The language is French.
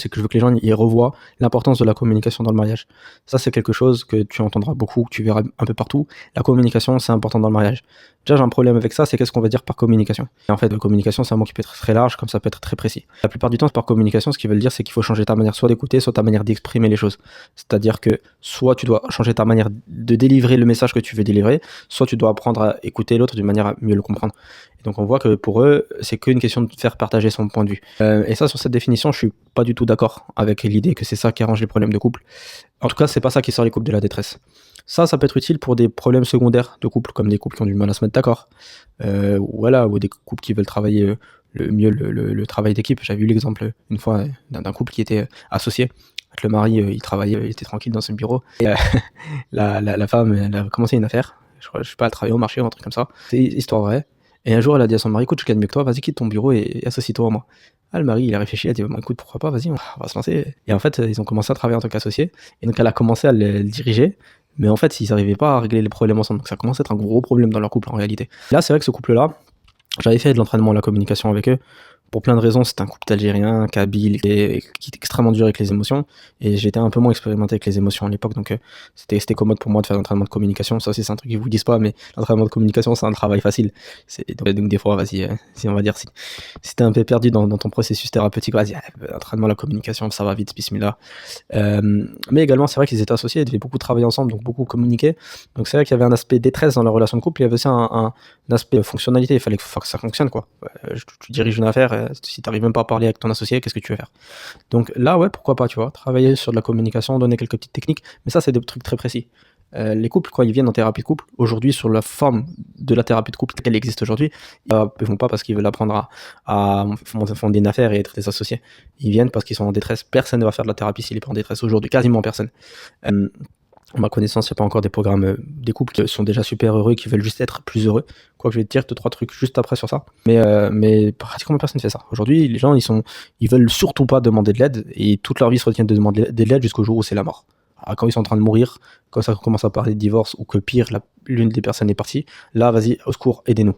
c'est que je veux que les gens y revoient l'importance de la communication dans le mariage. Ça, c'est quelque chose que tu entendras beaucoup, que tu verras un peu partout. La communication, c'est important dans le mariage. Déjà, j'ai un problème avec ça, c'est qu'est-ce qu'on va dire par communication. Et en fait, communication, c'est un mot qui peut être très large, comme ça peut être très précis. La plupart du temps, c'est par communication, ce qu'ils veulent dire, c'est qu'il faut changer ta manière soit d'écouter, soit ta manière d'exprimer les choses. C'est-à-dire que soit tu dois changer ta manière de délivrer le message que tu veux délivrer, soit tu dois apprendre à écouter l'autre d'une manière à mieux le comprendre. Et donc on voit que pour eux, c'est qu'une question de faire partager son point de vue. Et ça, sur cette définition, je suis pas du tout d'accord avec l'idée que c'est ça qui arrange les problèmes de couple. En tout cas, c'est pas ça qui sort les couples de la détresse. Ça peut être utile pour des problèmes secondaires de couple, comme des couples qui ont du mal à se mettre d'accord, voilà, ou des couples qui veulent travailler le travail d'équipe. J'avais eu l'exemple une fois d'un couple qui était associé. Le mari, il travaillait, il était tranquille dans son bureau. Et la femme, elle a commencé une affaire. Je sais pas, elle travaillait au marché ou un truc comme ça. C'est histoire vraie. Et un jour, elle a dit à son mari, écoute, je gagne mieux que toi, vas-y, quitte ton bureau et associe-toi à moi. Ah, le mari, il a réfléchi, il a dit, bah, écoute, pourquoi pas, vas-y, on va se lancer. Et en fait, ils ont commencé à travailler en tant qu'associés. Et donc, elle a commencé à le diriger. Mais en fait, ils n'arrivaient pas à régler les problèmes ensemble. Donc, ça commence à être un gros problème dans leur couple en réalité. Là, c'est vrai que ce couple-là, j'avais fait de l'entraînement, la communication avec eux. Pour plein de raisons, c'est un couple d'Algériens, kabyle, qui est extrêmement dur avec les émotions. Et j'étais un peu moins expérimenté avec les émotions à l'époque, donc c'était commode pour moi de faire l'entraînement de communication. Ça aussi, c'est un truc qu'ils vous disent pas, mais l'entraînement de communication, c'est un travail facile. Donc des fois, vas-y, si on va dire, si t'es un peu perdu dans ton processus thérapeutique, vas-y, entraînement de la communication, ça va vite, bismillah. Mais également, c'est vrai qu'ils étaient associés, ils devaient beaucoup travailler ensemble, donc beaucoup communiquer. Donc c'est vrai qu'il y avait un aspect détresse dans leur relation de couple, il y avait aussi un aspect fonctionnalité, il fallait que ça fonctionne, quoi. Tu diriges une affaire, si t'arrives même pas à parler avec ton associé, qu'est-ce que tu vas faire? Donc là, ouais, pourquoi pas, tu vois, travailler sur de la communication, donner quelques petites techniques, mais ça, c'est des trucs très précis. Les couples, quand ils viennent en thérapie de couple, aujourd'hui, sur la forme de la thérapie de couple qu'elle existe aujourd'hui, ils vont pas parce qu'ils veulent apprendre à fonder une affaire et être des associés. Ils viennent parce qu'ils sont en détresse. Personne ne va faire de la thérapie s'il est pas en détresse aujourd'hui, quasiment personne. À ma connaissance, il n'y a pas encore des programmes, des couples qui sont déjà super heureux, qui veulent juste être plus heureux. Quoi que je vais te dire 2-3 trucs juste après sur ça. Mais pratiquement personne ne fait ça. Aujourd'hui, les gens, ils veulent surtout pas demander de l'aide et toute leur vie se retiennent de demander de l'aide jusqu'au jour où c'est la mort. Alors, quand ils sont en train de mourir, quand ça commence à parler de divorce ou que pire, l'une des personnes est partie, là, vas-y, au secours, aidez-nous.